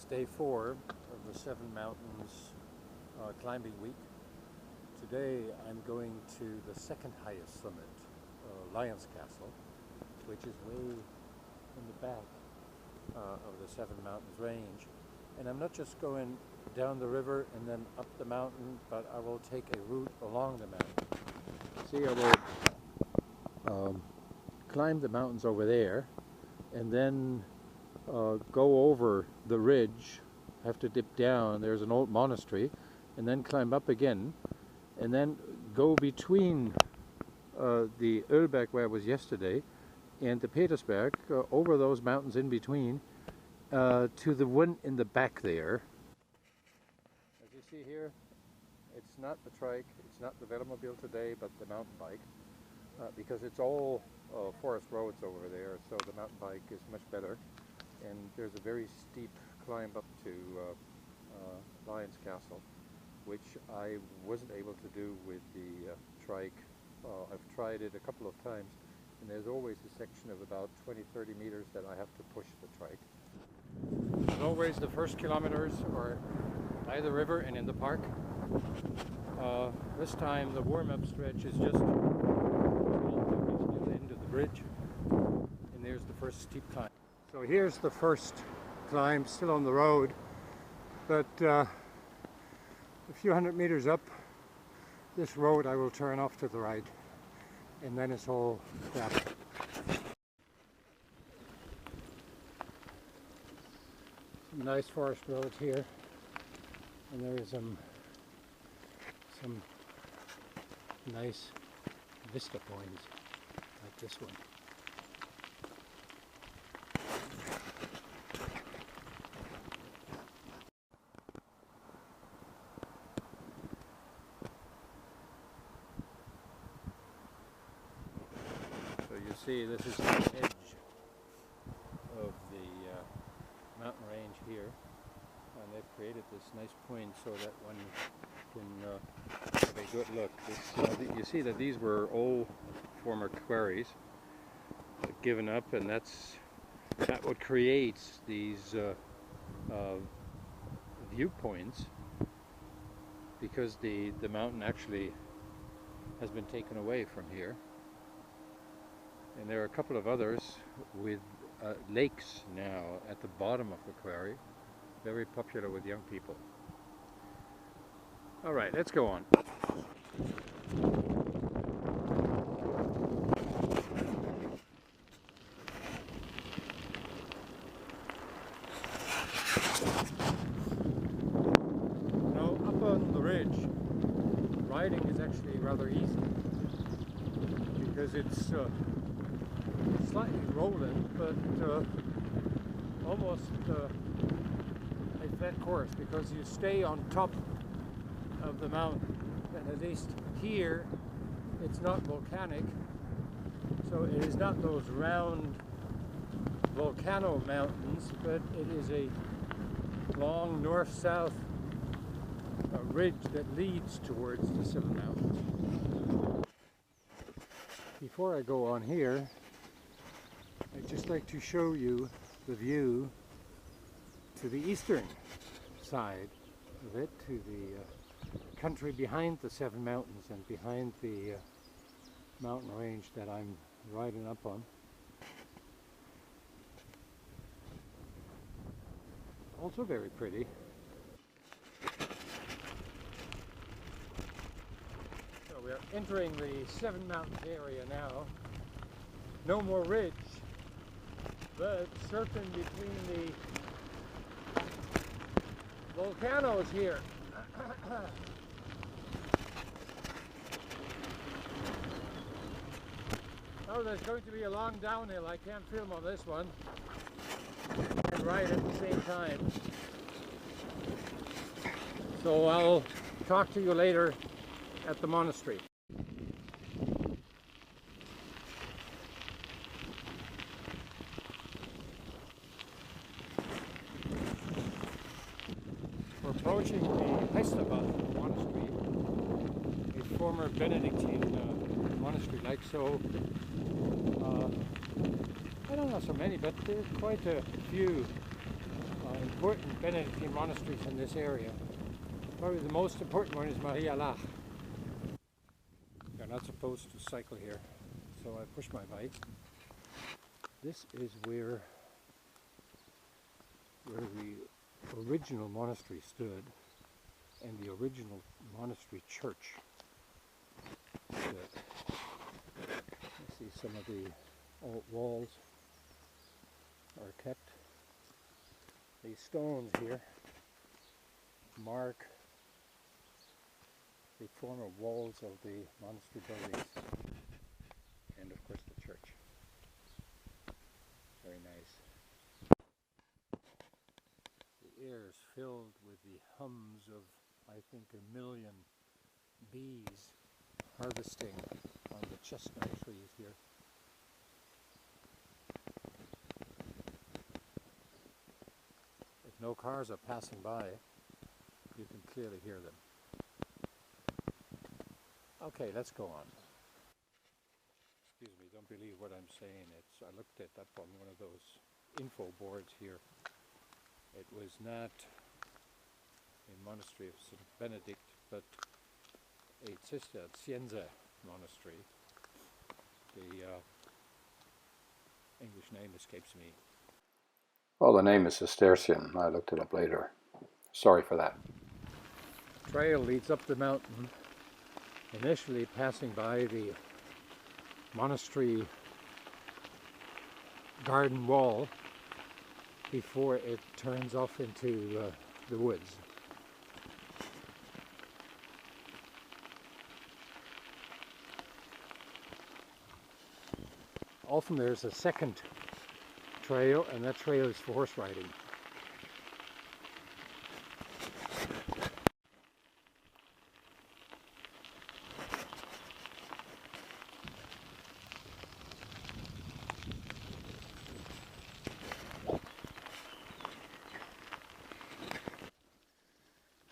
is day 4 of the Seven Mountains climbing week. Today I'm going to the second highest summit, Lion's Castle, which is way in the back of the Seven Mountains range. And I'm not just going down the river and then up the mountain, but I will take a route along the mountain. See, I will climb the mountains over there and then go over the ridge, have to dip down, there's an old monastery, and then climb up again, and then go between the Löwenburg where I was yesterday and the Petersberg, over those mountains in between, to the one in the back there. As you see here, it's not the trike, it's not the velomobile today, but the mountain bike, because it's all forest roads over there, so the mountain bike is much better. And there's a very steep climb up to Lion's Castle, which I wasn't able to do with the trike. I've tried it a couple of times, and there's always a section of about 20-30 meters that I have to push the trike. As always, the first kilometers are by the river and in the park. This time the warm-up stretch is just reaching the end of the bridge, and there's the first steep climb. So here's the first climb, still on the road, but a few hundred meters up this road I will turn off to the right, and then it's all gravel. Some nice forest roads here, and there is some nice vista points like this one. See, this is the edge of the mountain range here, and they've created this nice point so that one can have a good look. You see that these were all former quarries given up, and that what creates these viewpoints, because the mountain actually has been taken away from here. And there are a couple of others with lakes now at the bottom of the quarry, very popular with young people. All right, let's go on. Now, up on the ridge, riding is actually rather easy because it's slightly rolling, but almost a flat course, because you stay on top of the mountain, and at least here it's not volcanic, so it is not those round volcano mountains, but it is a long north-south ridge that leads towards the Seven Mountains. Before I go on here, I'd just like to show you the view to the eastern side of it, to the country behind the Seven Mountains and behind the mountain range that I'm riding up on. Also very pretty. So we are entering the Seven Mountains area now. No more ridge, but surfing between the volcanoes here. Oh, there's going to be a long downhill. I can't film on this one and ride at the same time. So I'll talk to you later at the monastery. We're approaching the Vista Monastery, a former Benedictine monastery, like so. I don't know so many, but there's quite a few important Benedictine monasteries in this area. Probably the most important one is Maria Lach. You're not supposed to cycle here, so I push my bike. This is where the original monastery stood, and the original monastery church stood. You see some of the old walls are kept. These stones here mark the former walls of the monastery buildings, and of course the church. Very nice. The air is filled with the hums of, I think, 1 million bees harvesting on the chestnut trees here. If no cars are passing by, you can clearly hear them. Okay, let's go on. Excuse me, don't believe what I'm saying. I looked it up on one of those info boards here. It was not a monastery of St. Benedict, but a Cistercienser monastery. The English name escapes me. Well, the name is Cistercian. I looked it up later. Sorry for that. Trail leads up the mountain, initially passing by the monastery garden wall before it turns off into the woods. Often there's a second trail, and that trail is for horse riding.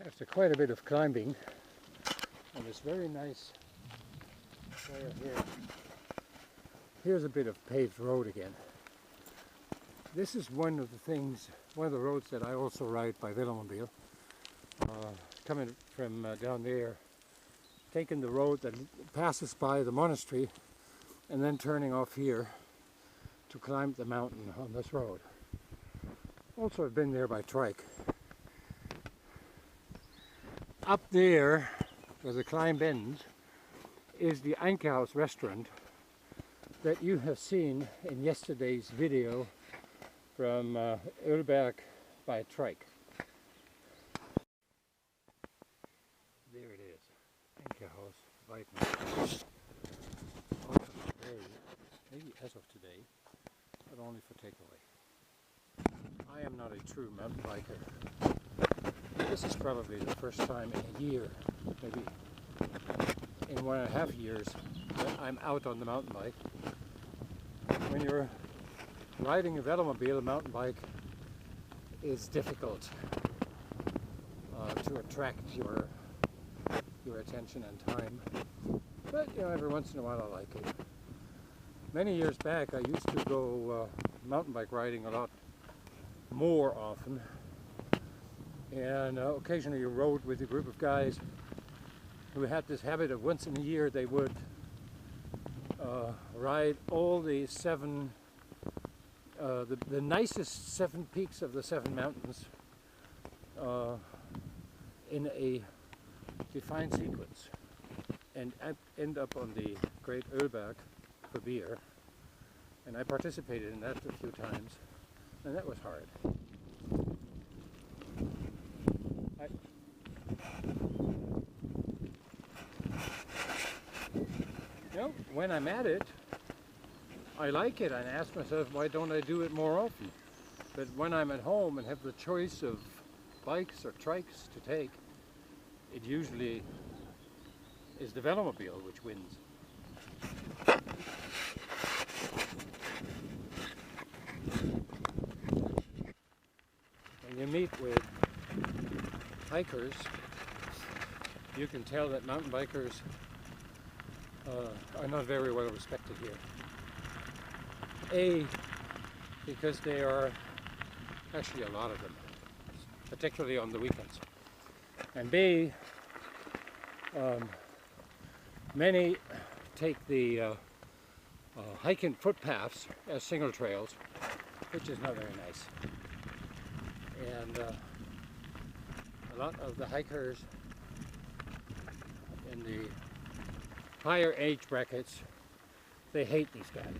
After quite a bit of climbing on this very nice trail here, here's a bit of paved road again. This is one of the roads that I also ride by Willemmobile. Coming from down there, taking the road that passes by the monastery and then turning off here to climb the mountain on this road. Also, I've been there by trike. Up there, where the climb ends, is the Einkaufs restaurant that you have seen in yesterday's video from Löwenburg by trike. There it is, Einkaufs Weidmann. Maybe as of today, but only for takeaway. I am not a true mountain biker. This is probably the first time in a year, maybe in 1.5 years, that I'm out on the mountain bike. When you're riding a Willemmobile, a mountain bike is difficult to attract your attention and time. But every once in a while I like it. Many years back I used to go mountain bike riding a lot more often, and occasionally you rode with a group of guys who had this habit of once in a year they would ride all the the nicest 7 peaks of the 7 mountains in a defined sequence, and end up on the Great Ölberg for beer. And I participated in that a few times, and that was hard. When I'm at it, I like it, and I ask myself, why don't I do it more often? But when I'm at home and have the choice of bikes or trikes to take, it usually is the Willemmobile which wins. When you meet with hikers, you can tell that mountain bikers are not very well respected here. A, because there are actually a lot of them. particularly on the weekends. And B, many take the hiking footpaths as single trails, which is not very nice. And a lot of the hikers in the higher age brackets, they hate these guys.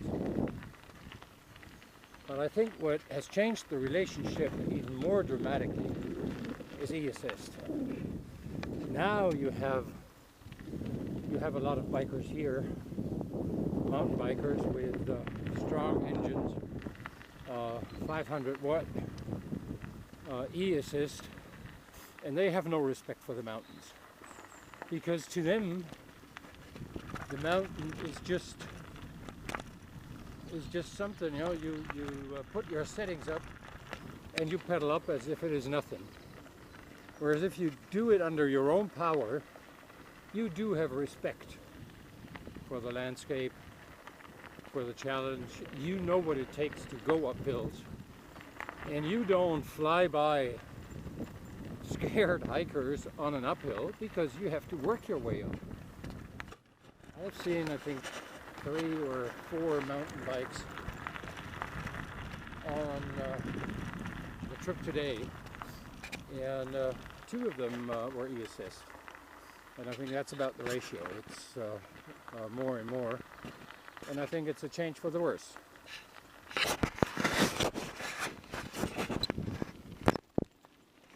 But I think what has changed the relationship even more dramatically is e-assist. Now you have a lot of bikers here, mountain bikers with strong engines, 500 watt e-assist, and they have no respect for the mountains, because to them the mountain is just something, you know, you put your settings up and you pedal up as if it is nothing. Whereas if you do it under your own power, you do have respect for the landscape, for the challenge. You know what it takes to go up hills, and you don't fly by scared hikers on an uphill, because you have to work your way up. I've seen, I think, 3 or 4 mountain bikes on the trip today, and 2 of them were e-assist, and I think that's about the ratio. It's more and more, and I think it's a change for the worse.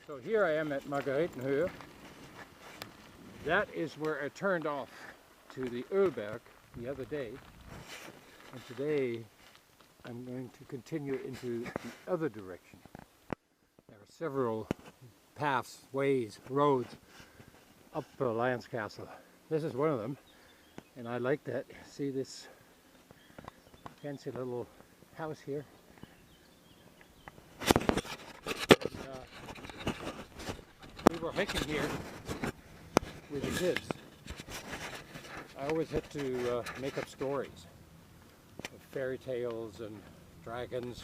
So here I am at Margaretenhöhe. That is where I turned off to the Löwenburg the other day, and today I'm going to continue into the other direction. There are several paths, ways, roads up Lions Castle. This is one of them, and I like that. See this fancy little house here? We were hiking here with the kids. I always had to make up stories of fairy tales and dragons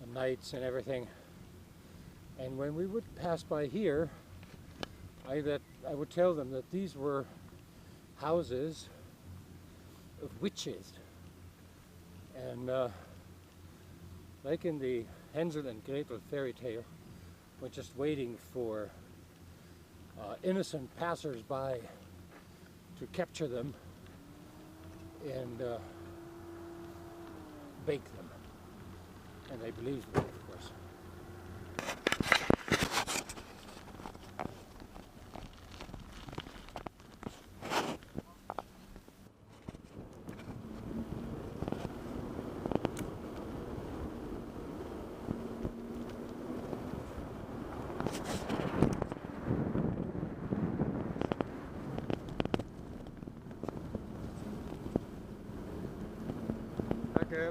and knights and everything. And when we would pass by here, I would tell them that these were houses of witches. And like in the Hansel and Gretel fairy tale, we're just waiting for innocent passers-by to capture them and bake them. And they believed me, of course. Okay.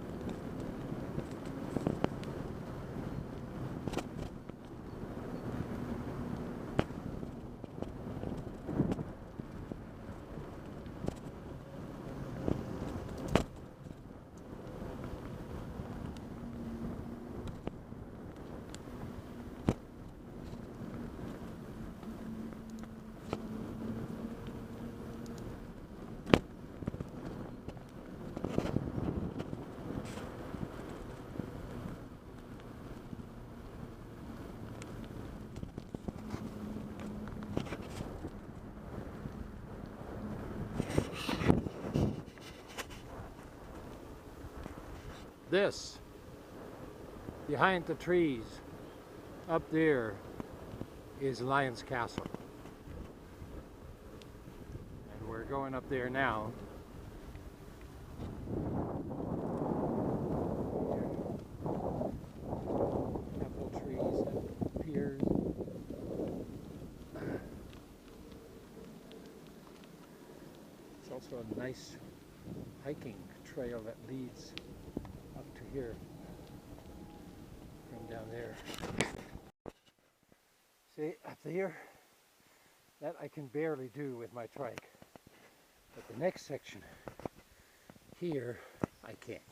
This, behind the trees, up there, is Lions Castle. And we're going up there now. Apple trees and piers. It's also a nice hiking trail that leads up to here from down there. See, up there, that I can barely do with my trike. But the next section here, I can't.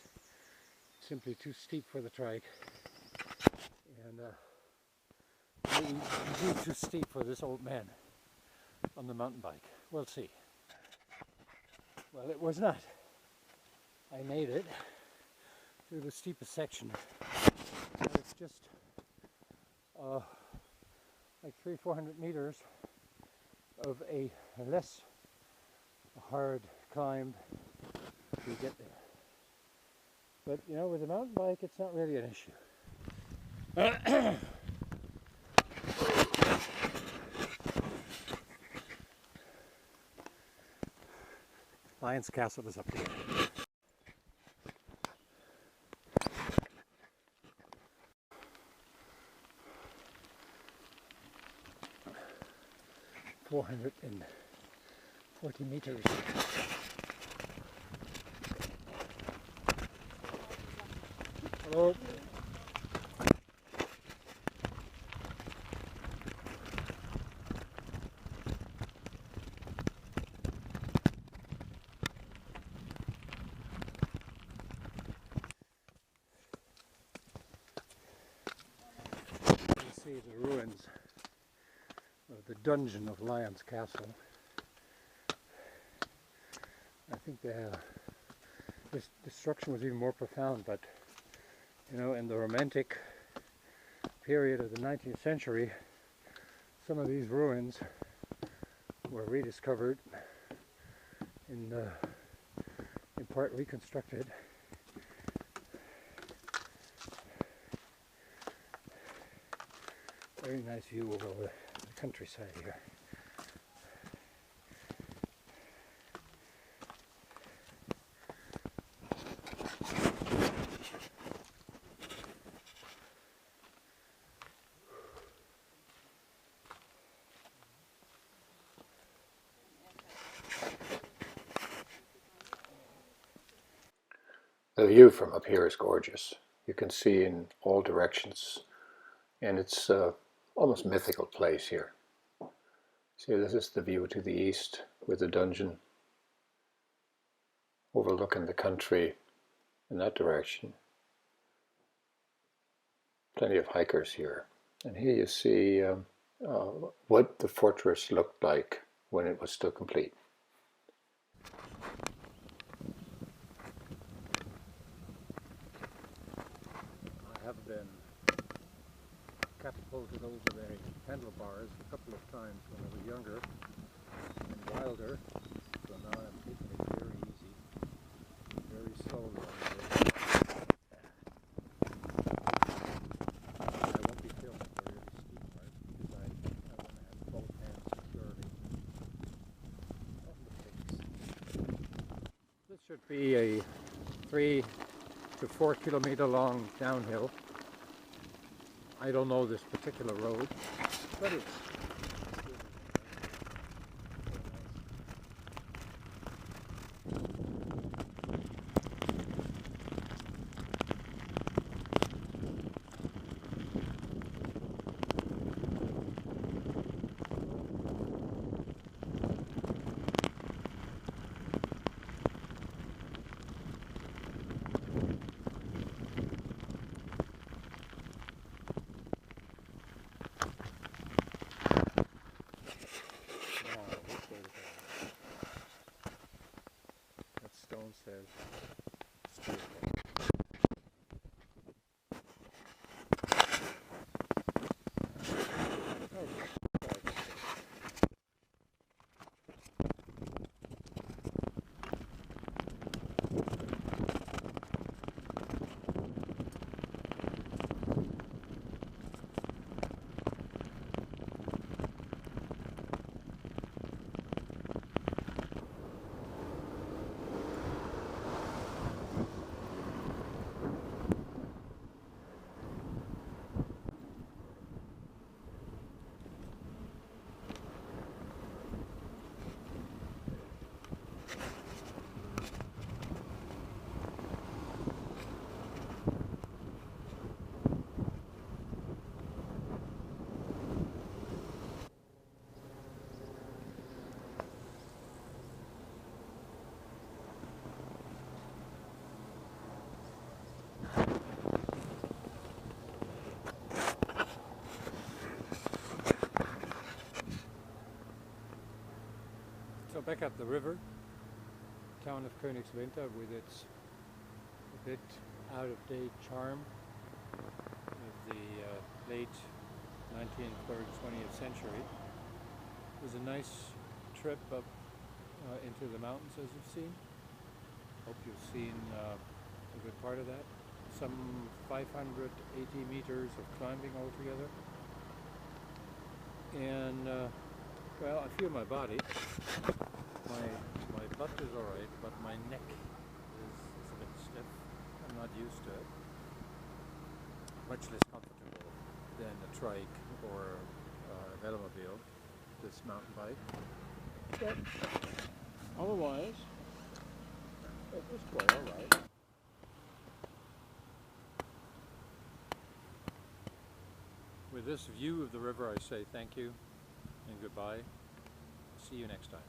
Simply too steep for the trike. And be too steep for this old man on the mountain bike. We'll see. Well, it was not. I made it through the steepest section. But it's just like 300-400 meters of a less hard climb to get there. But you know, with a mountain bike, it's not really an issue. Lion's Castle is up here. $440 meters. Hello. See the ruins of the dungeon of Lion's Castle. I think this destruction was even more profound, but you know, in the Romantic period of the 19th century, some of these ruins were rediscovered and in part reconstructed. Very nice view over the countryside here. The view from up here is gorgeous. You can see in all directions, and it's almost mythical place here. See, this is the view to the east with the dungeon overlooking the country in that direction. Plenty of hikers here. And here you see what the fortress looked like when it was still complete. I have been catapulted over the handlebars a couple of times when I was younger and wilder, so now I'm taking it very easy, very slowly. I won't be filming the really steep part because I want to have both hands securely on the face. This should be a 3 to 4 kilometer long downhill. I don't know this particular road, but it's back up the river, town of Königswinter with its a bit out-of-date charm of the late 19th or 20th century. It was a nice trip up into the mountains, as you've seen. Hope you've seen a good part of that. Some 580 meters of climbing altogether. And well, I feel my body. My butt is alright, but my neck is a bit stiff. I'm not used to it. Much less comfortable than a trike or a velomobile, this mountain bike. But otherwise, it was quite alright. With this view of the river, I say thank you and goodbye. See you next time.